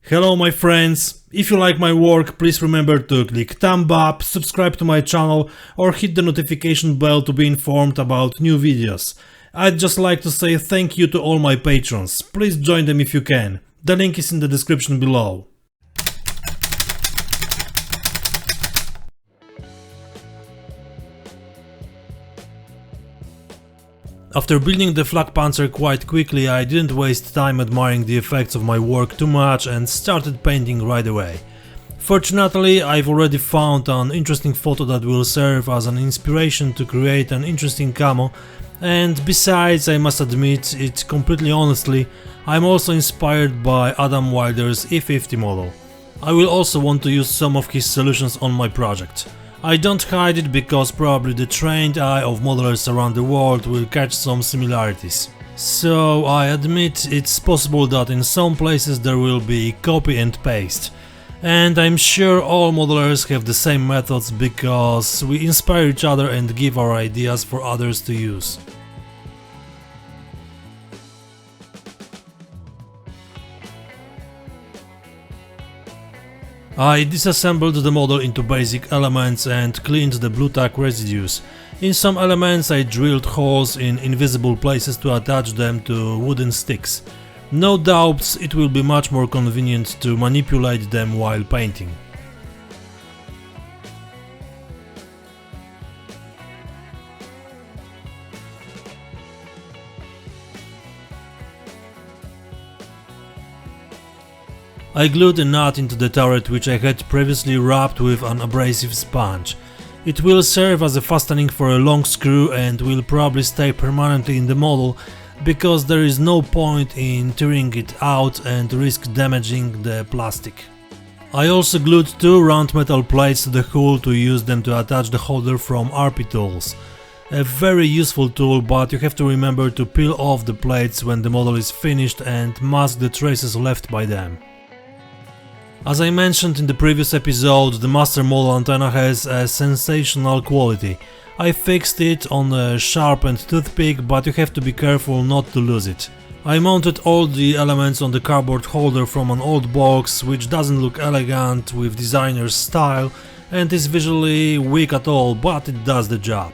Hello my friends, if you like my work, please remember to click thumb up, subscribe to my channel or hit the notification bell to be informed about new videos. I'd just like to say thank you to all my patrons, please join them if you can, the link is in the description below. After building the Flakpanzer quite quickly, I didn't waste time admiring the effects of my work too much and started painting right away. Fortunately, I've already found an interesting photo that will serve as an inspiration to create an interesting camo, and besides, I must admit it completely honestly, I'm also inspired by Adam Wilder's E50 model. I will also want to use some of his solutions on my project. I don't hide it because probably the trained eye of modelers around the world will catch some similarities. So I admit it's possible that in some places there will be copy and paste. And I'm sure all modelers have the same methods because we inspire each other and give our ideas for others to use. I disassembled the model into basic elements and cleaned the blue tack residues. In some elements I drilled holes in invisible places to attach them to wooden sticks. No doubts it will be much more convenient to manipulate them while painting. I glued a nut into the turret which I had previously wrapped with an abrasive sponge. It will serve as a fastening for a long screw and will probably stay permanently in the model because there is no point in tearing it out and risk damaging the plastic. I also glued two round metal plates to the hull to use them to attach the holder from RP tools. A very useful tool, but you have to remember to peel off the plates when the model is finished and mask the traces left by them. As I mentioned in the previous episode, the master model antenna has a sensational quality. I fixed it on a sharpened toothpick, but you have to be careful not to lose it. I mounted all the elements on the cardboard holder from an old box, which doesn't look elegant with designer's style and is visually weak at all, but it does the job.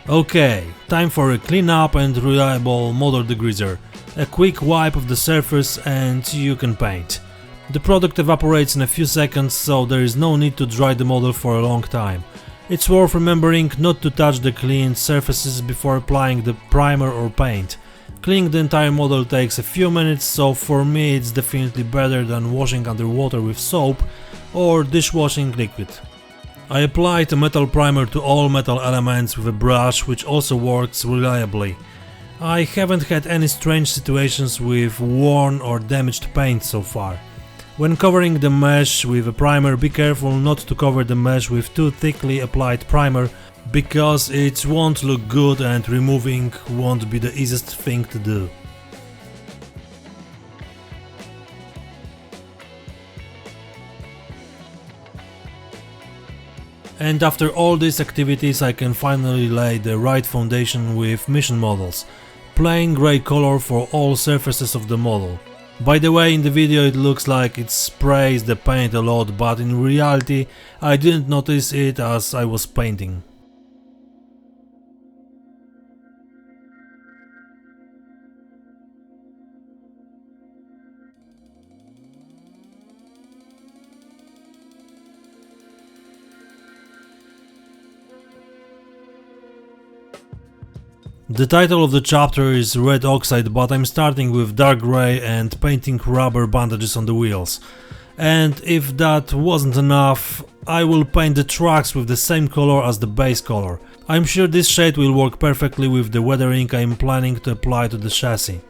Okay, time for a clean up and reliable motor degreaser. A quick wipe of the surface and you can paint. The product evaporates in a few seconds, so there is no need to dry the model for a long time. It's worth remembering not to touch the cleaned surfaces before applying the primer or paint. Cleaning the entire model takes a few minutes, so for me it's definitely better than washing underwater with soap or dishwashing liquid. I applied a metal primer to all metal elements with a brush, which also works reliably. I haven't had any strange situations with worn or damaged paint so far. When covering the mesh with a primer, be careful not to cover the mesh with too thickly applied primer, because it won't look good and removing won't be the easiest thing to do. And after all these activities I can finally lay the right foundation with mission models. Plain grey color for all surfaces of the model. By the way, in the video it looks like it sprays the paint a lot, but in reality I didn't notice it as I was painting. The title of the chapter is Red Oxide, but I'm starting with dark grey and painting rubber bandages on the wheels. And if that wasn't enough, I will paint the tracks with the same color as the base color. I'm sure this shade will work perfectly with the weathering I'm planning to apply to the chassis.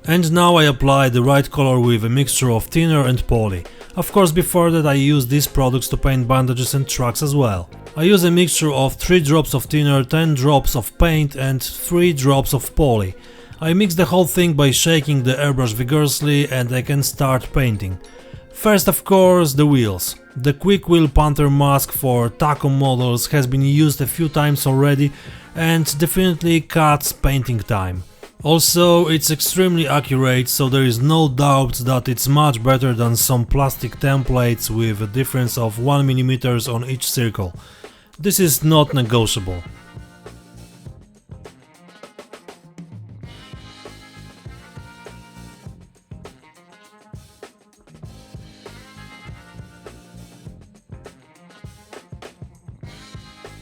And now I apply the right color with a mixture of thinner and poly. Of course, before that I use these products to paint bandages and trucks as well. I use a mixture of 3 drops of thinner, 10 drops of paint and 3 drops of poly. I mix the whole thing by shaking the airbrush vigorously and I can start painting. First, of course, the wheels. The quick wheel Panther mask for Takom models has been used a few times already and definitely cuts painting time. Also, it's extremely accurate, so there is no doubt that it's much better than some plastic templates with a difference of 1 mm on each circle. This is not negotiable.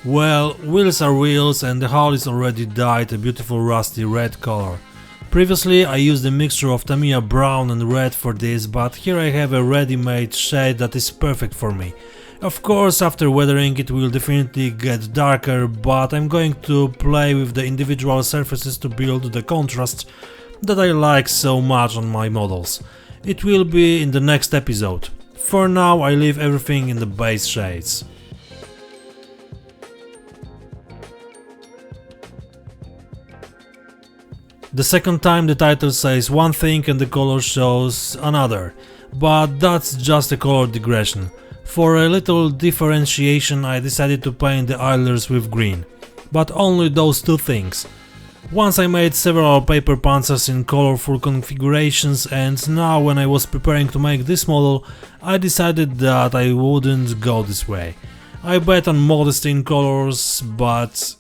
Well, wheels are wheels and the hull is already dyed a beautiful rusty red color. Previously I used a mixture of Tamiya brown and red for this, but here I have a ready-made shade that is perfect for me. Of course, after weathering it will definitely get darker, but I'm going to play with the individual surfaces to build the contrast that I like so much on my models. It will be in the next episode. For now I leave everything in the base shades. The second time the title says one thing and the color shows another, but that's just a color digression. For a little differentiation I decided to paint the idlers with green, but only those 2 things. Once I made several paper panzers in colorful configurations, and now when I was preparing to make this model I decided that I wouldn't go this way. I bet on modesty in colors, but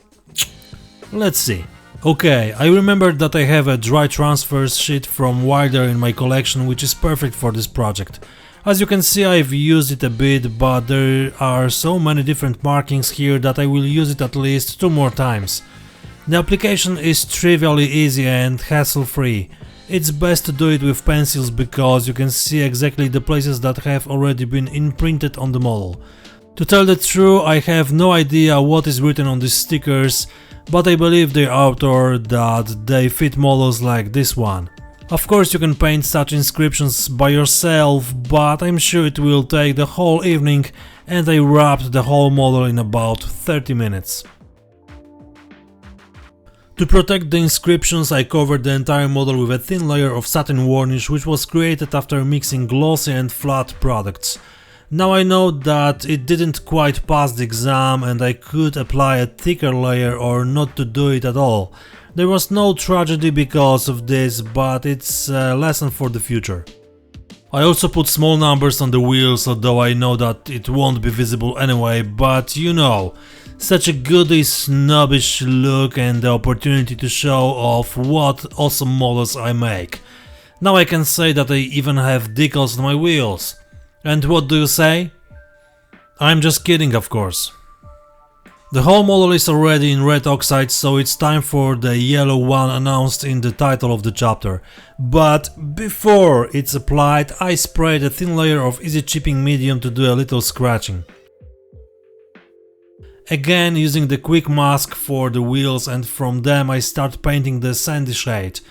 let's see. Okay, I remembered that I have a dry transfers sheet from Wilder in my collection, which is perfect for this project. As you can see, I've used it a bit, but there are so many different markings here that I will use it at least 2 more times. The application is trivially easy and hassle-free. It's best to do it with pencils because you can see exactly the places that have already been imprinted on the model. To tell the truth, I have no idea what is written on these stickers, but I believe the author that they fit models like this one. Of course you can paint such inscriptions by yourself, but I'm sure it will take the whole evening and I wrapped the whole model in about 30 minutes. To protect the inscriptions I covered the entire model with a thin layer of satin varnish which was created after mixing glossy and flat products. Now I know that it didn't quite pass the exam and I could apply a thicker layer or not to do it at all. There was no tragedy because of this, but it's a lesson for the future. I also put small numbers on the wheels, although I know that it won't be visible anyway, but you know, such a goody snobbish look and the opportunity to show off what awesome models I make. Now I can say that I even have decals on my wheels. And what do you say? I'm just kidding, of course. The whole model is already in red oxide, so it's time for the yellow one announced in the title of the chapter. But before it's applied, I sprayed a thin layer of easy chipping medium to do a little scratching. Again using the quick mask for the wheels, and from them I start painting the sandy shade.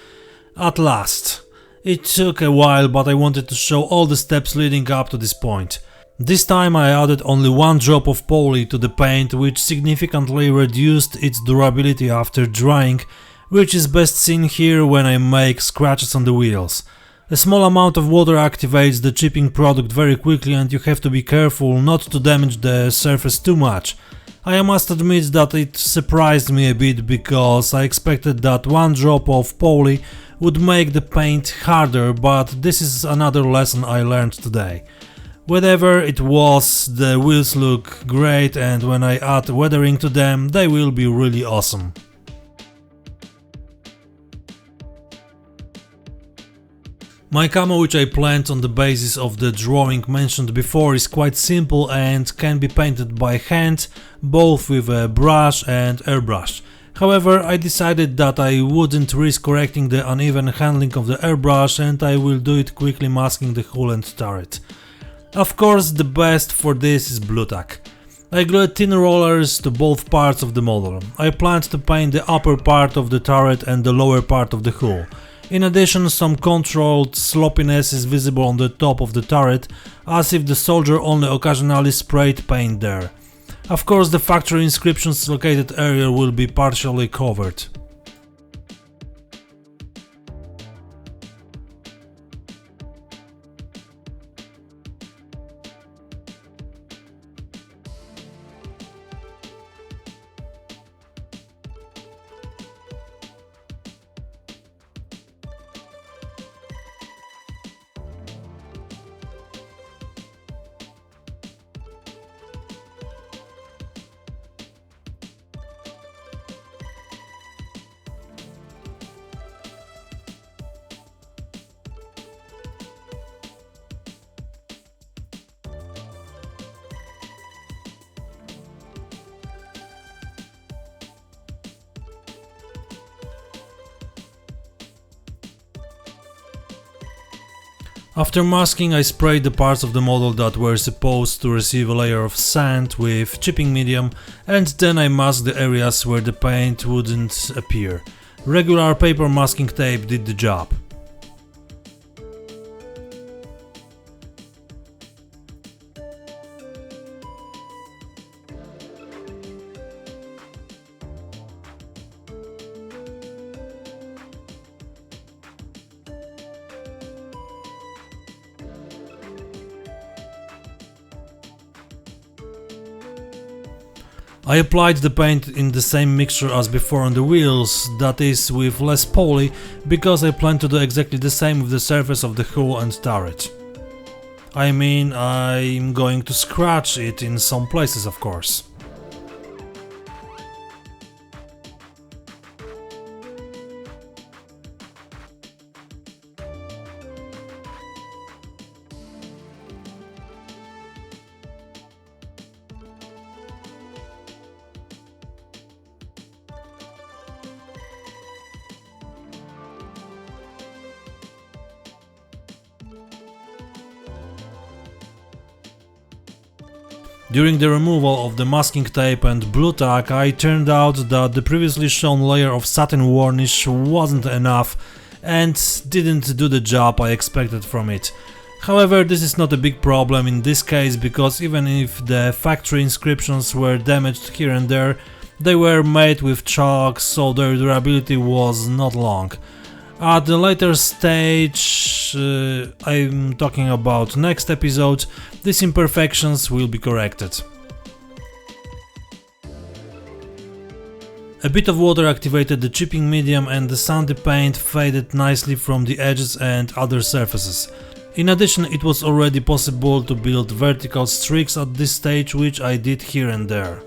At last. It took a while, but I wanted to show all the steps leading up to this point. This time I added only 1 drop of poly to the paint, which significantly reduced its durability after drying, which is best seen here when I make scratches on the wheels. A small amount of water activates the chipping product very quickly and you have to be careful not to damage the surface too much. I must admit that it surprised me a bit because I expected that 1 drop of poly would make the paint harder, but this is another lesson I learned today. Whatever it was, the wheels look great and when I add weathering to them, they will be really awesome. My camo, which I planned on the basis of the drawing mentioned before, is quite simple and can be painted by hand, both with a brush and airbrush. However, I decided that I wouldn't risk correcting the uneven handling of the airbrush and I will do it quickly masking the hull and turret. Of course, the best for this is blue tack. I glued thin rollers to both parts of the model. I planned to paint the upper part of the turret and the lower part of the hull. In addition, some controlled sloppiness is visible on the top of the turret, as if the soldier only occasionally sprayed paint there. Of course, the factory inscriptions located area will be partially covered. After masking, I sprayed the parts of the model that were supposed to receive a layer of sand with chipping medium, and then I masked the areas where the paint wouldn't appear. Regular paper masking tape did the job. I applied the paint in the same mixture as before on the wheels, that is with less poly, because I plan to do exactly the same with the surface of the hull and turret. I mean, I'm going to scratch it in some places, of course. During the removal of the masking tape and blue tack, I turned out that the previously shown layer of satin varnish wasn't enough and didn't do the job I expected from it. However, this is not a big problem in this case, because even if the factory inscriptions were damaged here and there, they were made with chalk, so their durability was not long. At the later stage, I'm talking about next episode, these imperfections will be corrected. A bit of water activated the chipping medium and the sandy paint faded nicely from the edges and other surfaces. In addition, it was already possible to build vertical streaks at this stage, which I did here and there.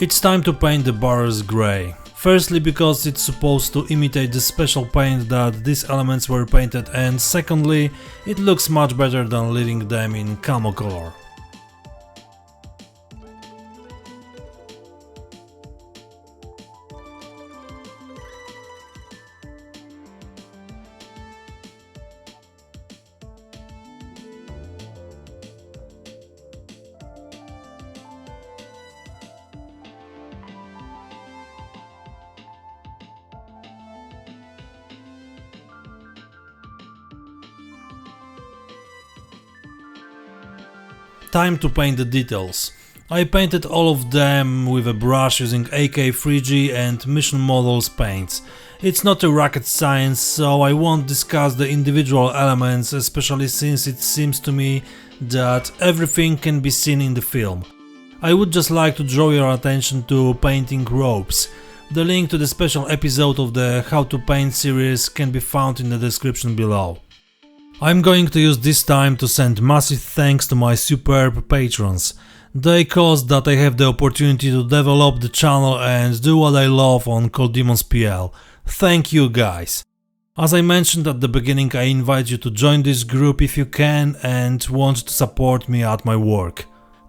It's time to paint the barrels grey. Firstly, because it's supposed to imitate the special paint that these elements were painted, and secondly, it looks much better than leaving them in camo color. Time to paint the details. I painted all of them with a brush using AK3G and Mission Models paints. It's not a rocket science, so I won't discuss the individual elements, especially since it seems to me that everything can be seen in the film. I would just like to draw your attention to painting ropes. The link to the special episode of the How to Paint series can be found in the description below. I'm going to use this time to send massive thanks to my superb patrons. They caused that I have the opportunity to develop the channel and do what I love on coldemonspl. Thank you guys! As I mentioned at the beginning, I invite you to join this group if you can and want to support me at my work.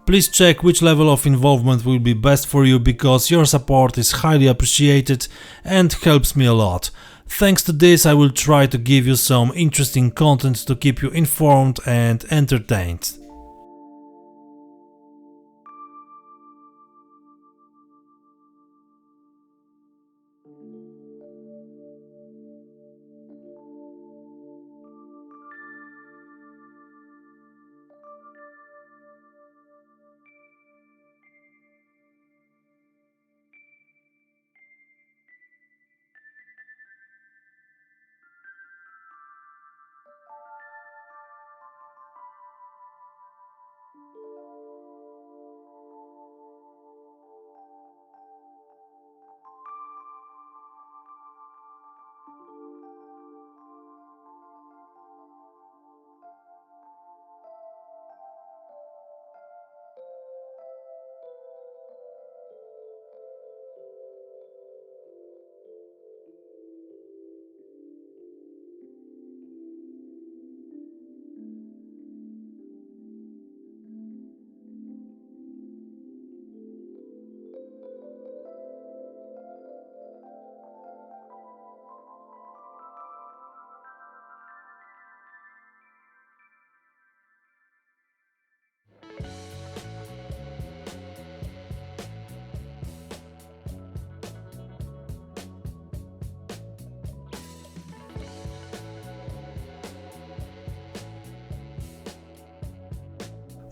Please check which level of involvement will be best for you, because your support is highly appreciated and helps me a lot. Thanks to this, I will try to give you some interesting content to keep you informed and entertained.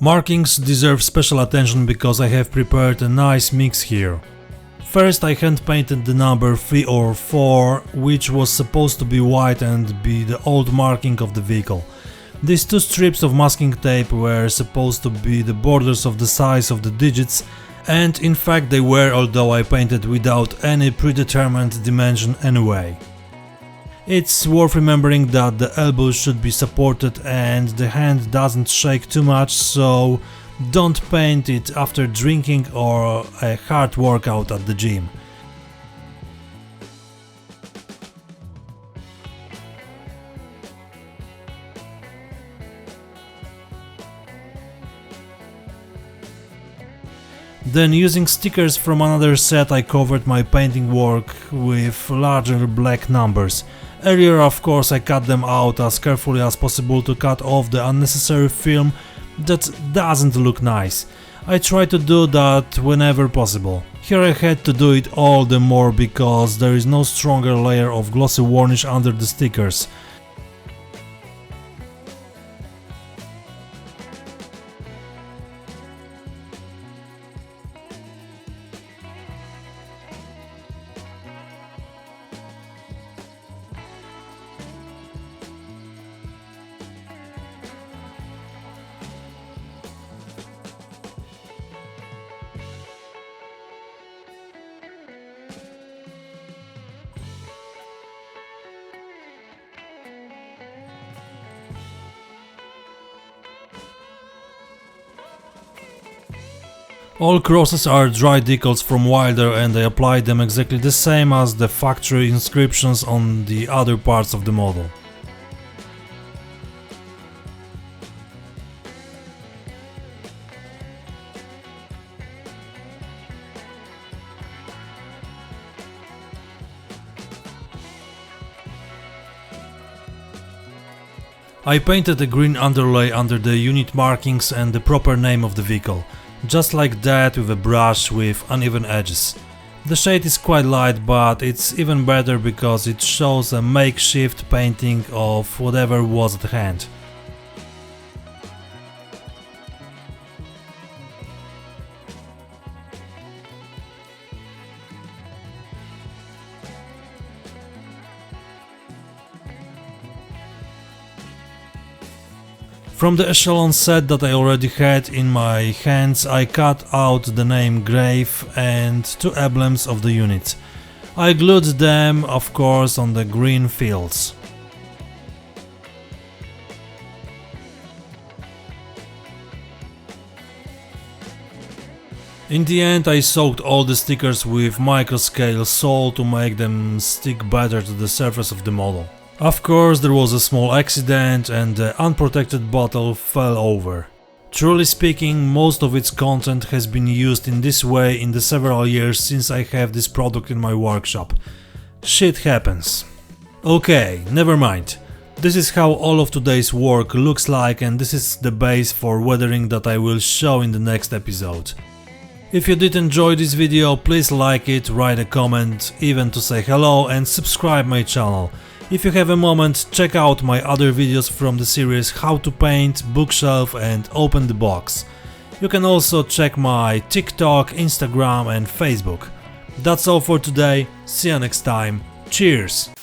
Markings deserve special attention because I have prepared a nice mix here. First, I hand painted the number 3 or 4, which was supposed to be white and be the old marking of the vehicle. These two strips of masking tape were supposed to be the borders of the size of the digits, and in fact they were, although I painted without any predetermined dimension anyway. It's worth remembering that the elbow should be supported and the hand doesn't shake too much, so don't paint it after drinking or a hard workout at the gym. Then, using stickers from another set, I covered my painting work with larger black numbers. Earlier, of course, I cut them out as carefully as possible to cut off the unnecessary film that doesn't look nice. I try to do that whenever possible. Here I had to do it all the more because there is no stronger layer of glossy varnish under the stickers. All crosses are dry decals from Wilder and I applied them exactly the same as the factory inscriptions on the other parts of the model. I painted a green underlay under the unit markings and the proper name of the vehicle. Just like that, with a brush with uneven edges. The shade is quite light, but it's even better because it shows a makeshift painting of whatever was at hand. From the echelon set that I already had in my hands, I cut out the name Grave and 2 emblems of the unit. I glued them, of course, on the green fields. In the end, I soaked all the stickers with microscale salt to make them stick better to the surface of the model. Of course, there was a small accident and the unprotected bottle fell over. Truly speaking, most of its content has been used in this way in the several years since I have this product in my workshop. Shit happens. Okay, never mind. This is how all of today's work looks like, and this is the base for weathering that I will show in the next episode. If you did enjoy this video, please like it, write a comment, even to say hello, and subscribe my channel. If you have a moment, check out my other videos from the series How to Paint, Bookshelf and Open the Box. You can also check my TikTok, Instagram and Facebook. That's all for today, see you next time, cheers!